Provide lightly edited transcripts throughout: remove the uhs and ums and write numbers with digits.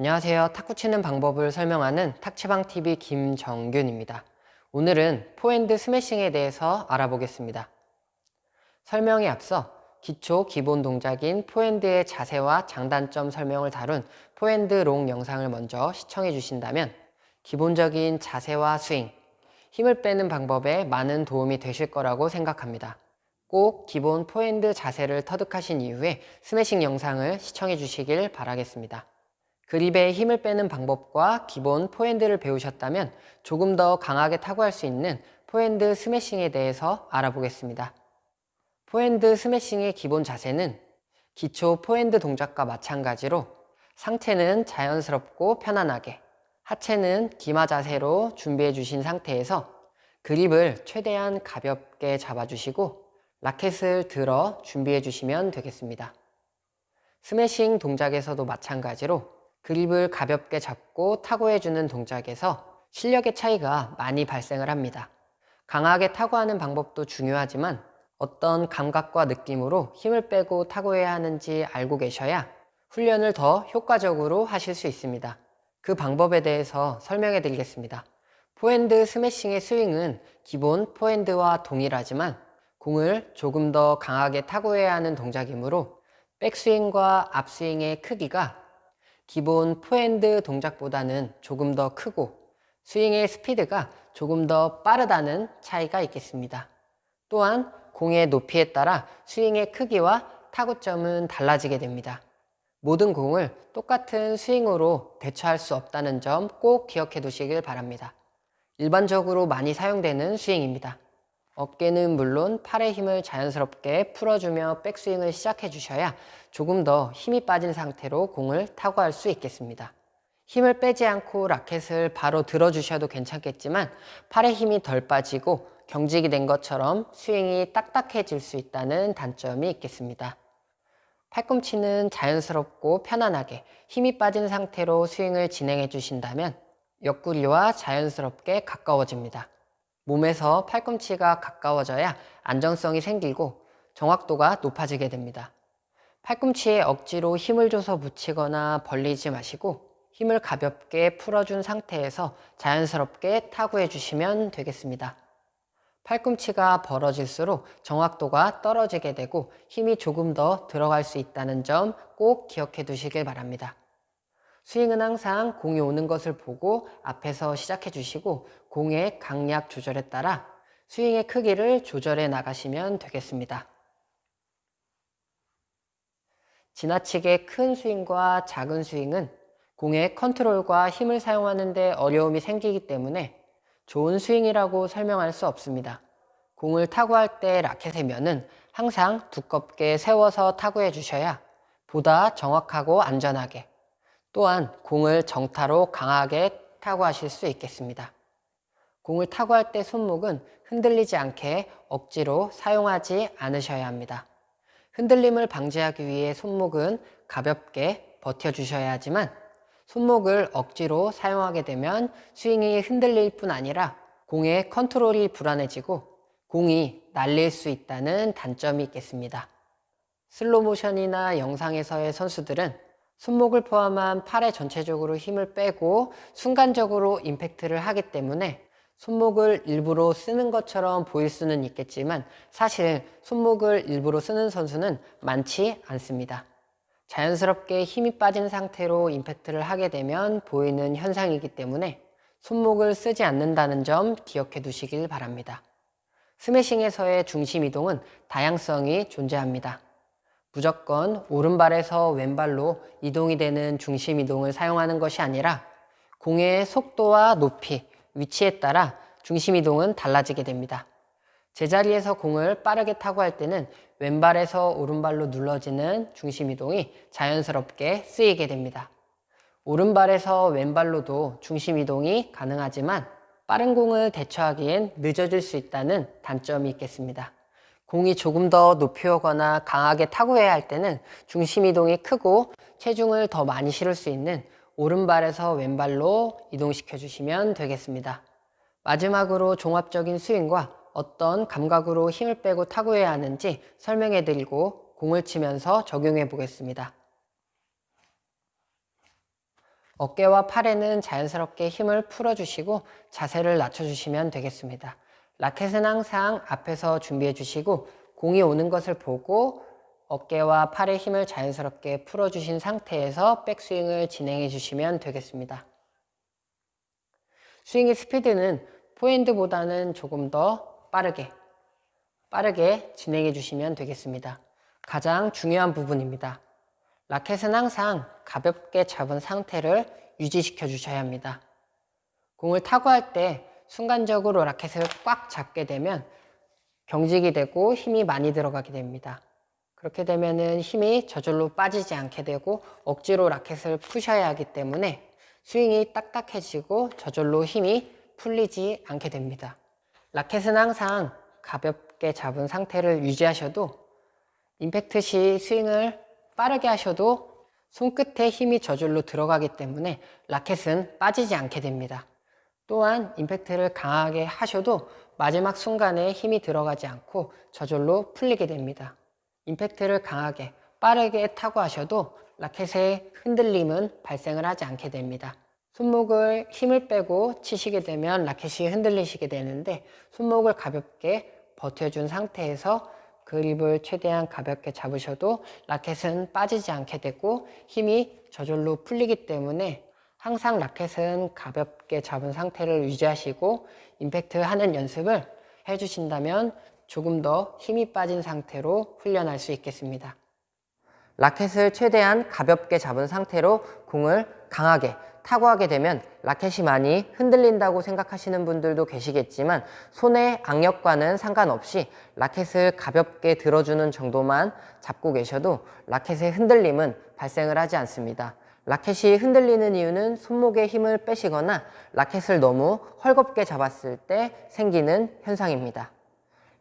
안녕하세요. 탁구 치는 방법을 설명하는 탁치방TV 김정균입니다. 오늘은 포핸드 스매싱에 대해서 알아보겠습니다. 설명에 앞서 기초 기본 동작인 포핸드의 자세와 장단점 설명을 다룬 포핸드 롱 영상을 먼저 시청해 주신다면 기본적인 자세와 스윙, 힘을 빼는 방법에 많은 도움이 되실 거라고 생각합니다. 꼭 기본 포핸드 자세를 터득하신 이후에 스매싱 영상을 시청해 주시길 바라겠습니다. 그립에 힘을 빼는 방법과 기본 포핸드를 배우셨다면 조금 더 강하게 타구할 수 있는 포핸드 스매싱에 대해서 알아보겠습니다. 포핸드 스매싱의 기본 자세는 기초 포핸드 동작과 마찬가지로 상체는 자연스럽고 편안하게, 하체는 기마 자세로 준비해 주신 상태에서 그립을 최대한 가볍게 잡아주시고 라켓을 들어 준비해 주시면 되겠습니다. 스매싱 동작에서도 마찬가지로 그립을 가볍게 잡고 타구해주는 동작에서 실력의 차이가 많이 발생을 합니다. 강하게 타구하는 방법도 중요하지만 어떤 감각과 느낌으로 힘을 빼고 타구해야 하는지 알고 계셔야 훈련을 더 효과적으로 하실 수 있습니다. 그 방법에 대해서 설명해 드리겠습니다. 포핸드 스매싱의 스윙은 기본 포핸드와 동일하지만 공을 조금 더 강하게 타구해야 하는 동작이므로 백스윙과 앞스윙의 크기가 기본 포핸드 동작보다는 조금 더 크고 스윙의 스피드가 조금 더 빠르다는 차이가 있겠습니다. 또한 공의 높이에 따라 스윙의 크기와 타구점은 달라지게 됩니다. 모든 공을 똑같은 스윙으로 대처할 수 없다는 점 꼭 기억해 두시길 바랍니다. 일반적으로 많이 사용되는 스윙입니다. 어깨는 물론 팔의 힘을 자연스럽게 풀어주며 백스윙을 시작해 주셔야 조금 더 힘이 빠진 상태로 공을 타구할 수 있겠습니다. 힘을 빼지 않고 라켓을 바로 들어주셔도 괜찮겠지만 팔의 힘이 덜 빠지고 경직이 된 것처럼 스윙이 딱딱해질 수 있다는 단점이 있겠습니다. 팔꿈치는 자연스럽고 편안하게 힘이 빠진 상태로 스윙을 진행해 주신다면 옆구리와 자연스럽게 가까워집니다. 몸에서 팔꿈치가 가까워져야 안정성이 생기고 정확도가 높아지게 됩니다. 팔꿈치에 억지로 힘을 줘서 붙이거나 벌리지 마시고 힘을 가볍게 풀어준 상태에서 자연스럽게 타구해 주시면 되겠습니다. 팔꿈치가 벌어질수록 정확도가 떨어지게 되고 힘이 조금 더 들어갈 수 있다는 점 꼭 기억해 두시길 바랍니다. 스윙은 항상 공이 오는 것을 보고 앞에서 시작해 주시고 공의 강약 조절에 따라 스윙의 크기를 조절해 나가시면 되겠습니다. 지나치게 큰 스윙과 작은 스윙은 공의 컨트롤과 힘을 사용하는 데 어려움이 생기기 때문에 좋은 스윙이라고 설명할 수 없습니다. 공을 타구할 때 라켓의 면은 항상 두껍게 세워서 타구해 주셔야 보다 정확하고 안전하게 또한 공을 정타로 강하게 타구하실 수 있겠습니다. 공을 타구할 때 손목은 흔들리지 않게 억지로 사용하지 않으셔야 합니다. 흔들림을 방지하기 위해 손목은 가볍게 버텨주셔야 하지만 손목을 억지로 사용하게 되면 스윙이 흔들릴 뿐 아니라 공의 컨트롤이 불안해지고 공이 날릴 수 있다는 단점이 있겠습니다. 슬로우 모션이나 영상에서의 선수들은 손목을 포함한 팔에 전체적으로 힘을 빼고 순간적으로 임팩트를 하기 때문에 손목을 일부러 쓰는 것처럼 보일 수는 있겠지만 사실 손목을 일부러 쓰는 선수는 많지 않습니다. 자연스럽게 힘이 빠진 상태로 임팩트를 하게 되면 보이는 현상이기 때문에 손목을 쓰지 않는다는 점 기억해 두시길 바랍니다. 스매싱에서의 중심 이동은 다양성이 존재합니다. 무조건 오른발에서 왼발로 이동이 되는 중심 이동을 사용하는 것이 아니라 공의 속도와 높이, 위치에 따라 중심 이동은 달라지게 됩니다. 제자리에서 공을 빠르게 타구할 때는 왼발에서 오른발로 눌러지는 중심 이동이 자연스럽게 쓰이게 됩니다. 오른발에서 왼발로도 중심 이동이 가능하지만 빠른 공을 대처하기엔 늦어질 수 있다는 단점이 있겠습니다. 공이 조금 더 높이 오거나 강하게 타구해야 할 때는 중심 이동이 크고 체중을 더 많이 실을 수 있는 오른발에서 왼발로 이동시켜 주시면 되겠습니다. 마지막으로 종합적인 스윙과 어떤 감각으로 힘을 빼고 타구해야 하는지 설명해 드리고 공을 치면서 적용해 보겠습니다. 어깨와 팔에는 자연스럽게 힘을 풀어주시고 자세를 낮춰주시면 되겠습니다. 라켓은 항상 앞에서 준비해 주시고 공이 오는 것을 보고 어깨와 팔의 힘을 자연스럽게 풀어주신 상태에서 백스윙을 진행해 주시면 되겠습니다. 스윙의 스피드는 포핸드보다는 조금 더 빠르게 진행해 주시면 되겠습니다. 가장 중요한 부분입니다. 라켓은 항상 가볍게 잡은 상태를 유지시켜 주셔야 합니다. 공을 타고 할 때 순간적으로 라켓을 꽉 잡게 되면 경직이 되고 힘이 많이 들어가게 됩니다. 그렇게 되면은 힘이 저절로 빠지지 않게 되고 억지로 라켓을 푸셔야 하기 때문에 스윙이 딱딱해지고 저절로 힘이 풀리지 않게 됩니다. 라켓은 항상 가볍게 잡은 상태를 유지하셔도 임팩트 시 스윙을 빠르게 하셔도 손끝에 힘이 저절로 들어가기 때문에 라켓은 빠지지 않게 됩니다. 또한 임팩트를 강하게 하셔도 마지막 순간에 힘이 들어가지 않고 저절로 풀리게 됩니다. 임팩트를 강하게 빠르게 타고 하셔도 라켓의 흔들림은 발생을 하지 않게 됩니다. 손목을 힘을 빼고 치시게 되면 라켓이 흔들리시게 되는데 손목을 가볍게 버텨준 상태에서 그립을 최대한 가볍게 잡으셔도 라켓은 빠지지 않게 되고 힘이 저절로 풀리기 때문에 항상 라켓은 가볍게 잡은 상태를 유지하시고 임팩트 하는 연습을 해주신다면 조금 더 힘이 빠진 상태로 훈련할 수 있겠습니다. 라켓을 최대한 가볍게 잡은 상태로 공을 강하게 타고 하게 되면 라켓이 많이 흔들린다고 생각하시는 분들도 계시겠지만 손의 악력과는 상관없이 라켓을 가볍게 들어주는 정도만 잡고 계셔도 라켓의 흔들림은 발생을 하지 않습니다. 라켓이 흔들리는 이유는 손목에 힘을 빼시거나 라켓을 너무 헐겁게 잡았을 때 생기는 현상입니다.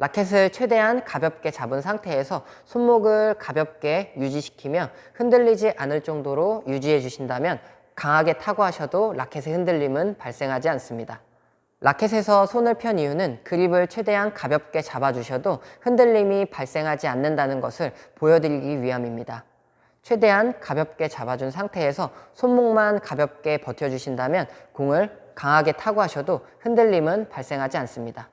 라켓을 최대한 가볍게 잡은 상태에서 손목을 가볍게 유지시키며 흔들리지 않을 정도로 유지해 주신다면 강하게 타고 하셔도 라켓의 흔들림은 발생하지 않습니다. 라켓에서 손을 편 이유는 그립을 최대한 가볍게 잡아주셔도 흔들림이 발생하지 않는다는 것을 보여드리기 위함입니다. 최대한 가볍게 잡아준 상태에서 손목만 가볍게 버텨주신다면 공을 강하게 타고 하셔도 흔들림은 발생하지 않습니다.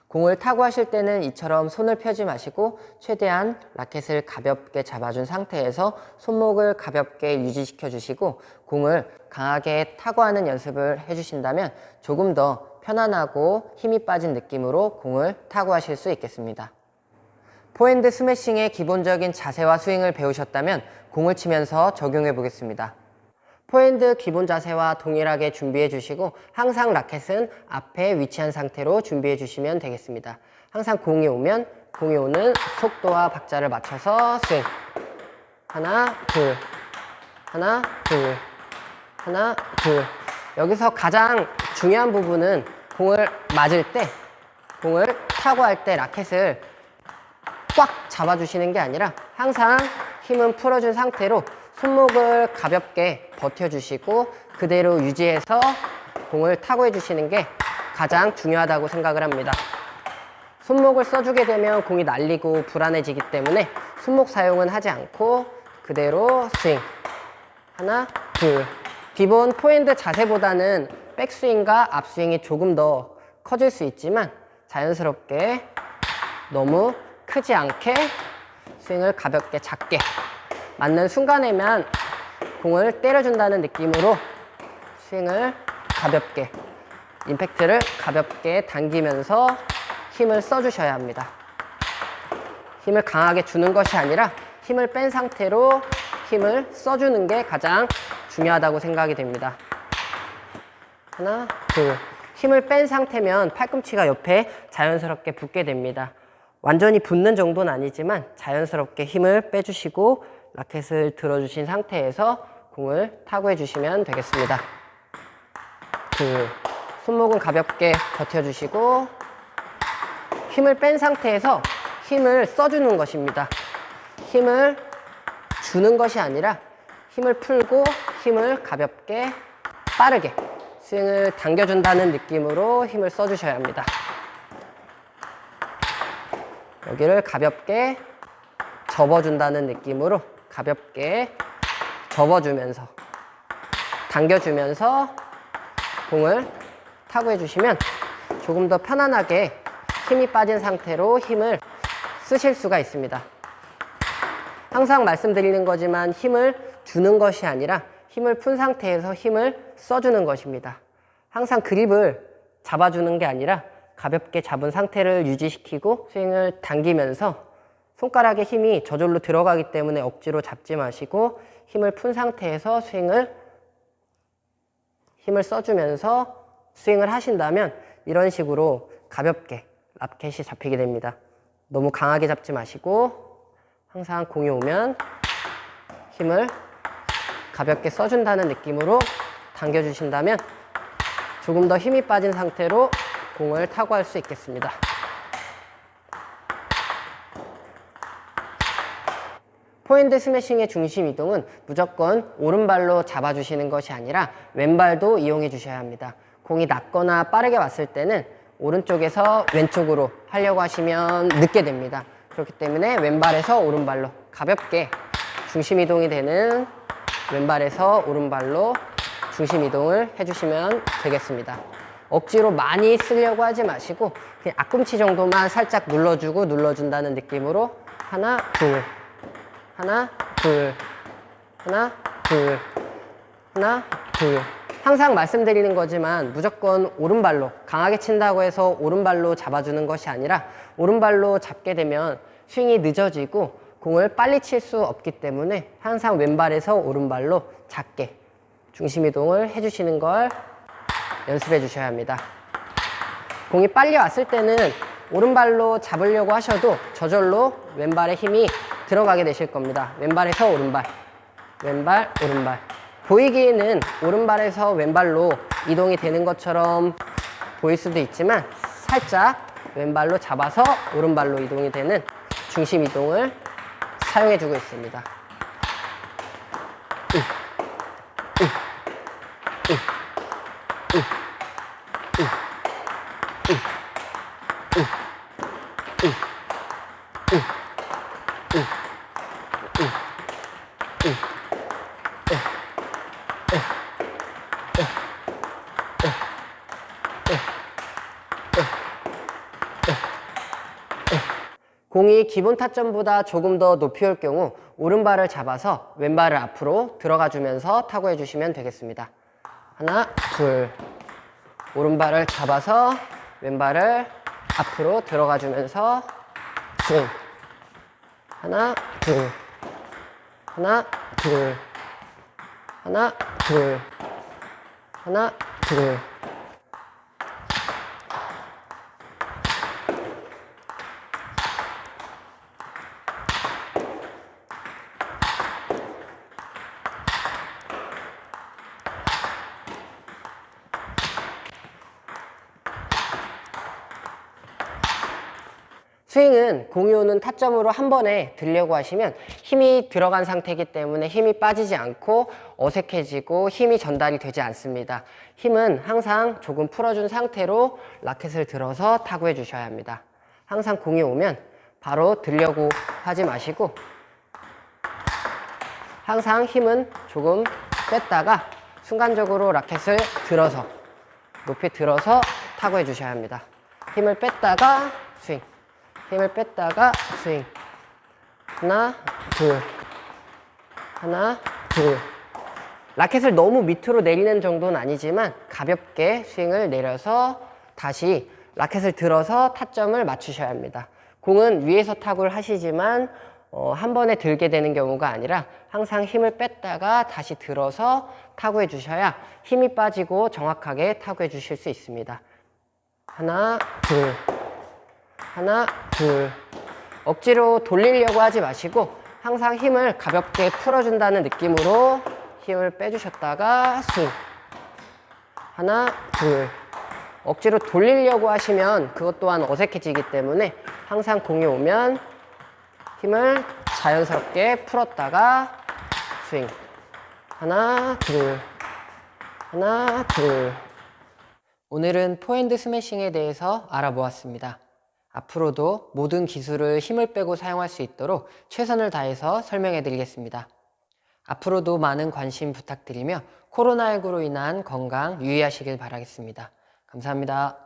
공을 타고 하실 때는 이처럼 손을 펴지 마시고 최대한 라켓을 가볍게 잡아준 상태에서 손목을 가볍게 유지시켜 주시고 공을 강하게 타고 하는 연습을 해주신다면 조금 더 편안하고 힘이 빠진 느낌으로 공을 타고 하실 수 있겠습니다. 포핸드 스매싱의 기본적인 자세와 스윙을 배우셨다면 공을 치면서 적용해 보겠습니다. 포핸드 기본 자세와 동일하게 준비해 주시고 항상 라켓은 앞에 위치한 상태로 준비해 주시면 되겠습니다. 항상 공이 오면 공이 오는 속도와 박자를 맞춰서 스윙. 하나, 둘, 하나, 둘, 하나, 둘. 여기서 가장 중요한 부분은 공을 맞을 때, 공을 타고 할 때 라켓을 꽉 잡아주시는 게 아니라 항상 힘은 풀어준 상태로 손목을 가볍게 버텨주시고 그대로 유지해서 공을 타고 해주시는 게 가장 중요하다고 생각을 합니다. 손목을 써주게 되면 공이 날리고 불안해지기 때문에 손목 사용은 하지 않고 그대로 스윙. 하나, 둘. 기본 포핸드 자세보다는 백스윙과 앞스윙이 조금 더 커질 수 있지만 자연스럽게 너무 크지 않게 스윙을 가볍게 작게 맞는 순간에만 공을 때려준다는 느낌으로 스윙을 가볍게 임팩트를 가볍게 당기면서 힘을 써주셔야 합니다. 힘을 강하게 주는 것이 아니라 힘을 뺀 상태로 힘을 써주는 게 가장 중요하다고 생각이 됩니다. 하나, 둘. 힘을 뺀 상태면 팔꿈치가 옆에 자연스럽게 붙게 됩니다. 완전히 붙는 정도는 아니지만 자연스럽게 힘을 빼주시고 라켓을 들어주신 상태에서 공을 타고 해주시면 되겠습니다. 둘. 손목은 가볍게 버텨주시고 힘을 뺀 상태에서 힘을 써주는 것입니다. 힘을 주는 것이 아니라 힘을 풀고 힘을 가볍게 빠르게 스윙을 당겨준다는 느낌으로 힘을 써주셔야 합니다. 여기를 가볍게 접어준다는 느낌으로 가볍게 접어주면서 당겨주면서 공을 타구해 주시면 조금 더 편안하게 힘이 빠진 상태로 힘을 쓰실 수가 있습니다. 항상 말씀드리는 거지만 힘을 주는 것이 아니라 힘을 푼 상태에서 힘을 써주는 것입니다. 항상 그립을 잡아주는 게 아니라 가볍게 잡은 상태를 유지시키고 스윙을 당기면서 손가락에 힘이 저절로 들어가기 때문에 억지로 잡지 마시고 힘을 푼 상태에서 힘을 써주면서 스윙을 하신다면 이런 식으로 가볍게 라켓이 잡히게 됩니다. 너무 강하게 잡지 마시고 항상 공이 오면 힘을 가볍게 써준다는 느낌으로 당겨주신다면 조금 더 힘이 빠진 상태로 공을 타구할 수 있겠습니다. 포핸드 스매싱의 중심 이동은 무조건 오른발로 잡아주시는 것이 아니라 왼발도 이용해 주셔야 합니다. 공이 낮거나 빠르게 왔을 때는 오른쪽에서 왼쪽으로 하려고 하시면 늦게 됩니다. 그렇기 때문에 왼발에서 오른발로 가볍게 중심 이동이 되는 왼발에서 오른발로 중심 이동을 해주시면 되겠습니다. 억지로 많이 쓰려고 하지 마시고 그냥 앞꿈치 정도만 살짝 눌러준다는 느낌으로 하나, 둘, 하나, 둘, 하나, 둘, 하나, 둘. 항상 말씀드리는 거지만 무조건 오른발로 강하게 친다고 해서 오른발로 잡아주는 것이 아니라 오른발로 잡게 되면 스윙이 늦어지고 공을 빨리 칠 수 없기 때문에 항상 왼발에서 오른발로 작게 중심 이동을 해주시는 걸 연습해 주셔야 합니다. 공이 빨리 왔을 때는 오른발로 잡으려고 하셔도 저절로 왼발에 힘이 들어가게 되실 겁니다. 왼발에서 오른발, 왼발, 오른발. 보이기에는 오른발에서 왼발로 이동이 되는 것처럼 보일 수도 있지만 살짝 왼발로 잡아서 오른발로 이동이 되는 중심 이동을 사용해 주고 있습니다. 공이 기본 타점보다 조금 더 높이 올 경우 오른발을 잡아서 왼발을 앞으로 들어가 주면서 타구해 주시면 되겠습니다. 하나, 둘. 오른발을 잡아서 왼발을 앞으로 들어가 주면서 스윙. 하나, 둘. 하나, 둘. 하나, 둘. 하나, 둘. 스윙은 공이 오는 타점으로 한 번에 들려고 하시면 힘이 들어간 상태이기 때문에 힘이 빠지지 않고 어색해지고 힘이 전달이 되지 않습니다. 힘은 항상 조금 풀어준 상태로 라켓을 들어서 타구해 주셔야 합니다. 항상 공이 오면 바로 들려고 하지 마시고 항상 힘은 조금 뺐다가 순간적으로 라켓을 들어서 높이 들어서 타구해 주셔야 합니다. 힘을 뺐다가 스윙, 힘을 뺐다가 스윙. 하나, 둘. 하나, 둘. 라켓을 너무 밑으로 내리는 정도는 아니지만 가볍게 스윙을 내려서 다시 라켓을 들어서 타점을 맞추셔야 합니다. 공은 위에서 타구를 하시지만 한 번에 들게 되는 경우가 아니라 항상 힘을 뺐다가 다시 들어서 타구해 주셔야 힘이 빠지고 정확하게 타구해 주실 수 있습니다. 하나, 둘. 하나, 둘. 억지로 돌리려고 하지 마시고 항상 힘을 가볍게 풀어준다는 느낌으로 힘을 빼주셨다가 스윙. 하나, 둘. 억지로 돌리려고 하시면 그것 또한 어색해지기 때문에 항상 공이 오면 힘을 자연스럽게 풀었다가 스윙. 하나, 둘. 하나, 둘. 오늘은 포핸드 스매싱에 대해서 알아보았습니다. 앞으로도 모든 기술을 힘을 빼고 사용할 수 있도록 최선을 다해서 설명해 드리겠습니다. 앞으로도 많은 관심 부탁드리며 코로나19로 인한 건강 유의하시길 바라겠습니다. 감사합니다.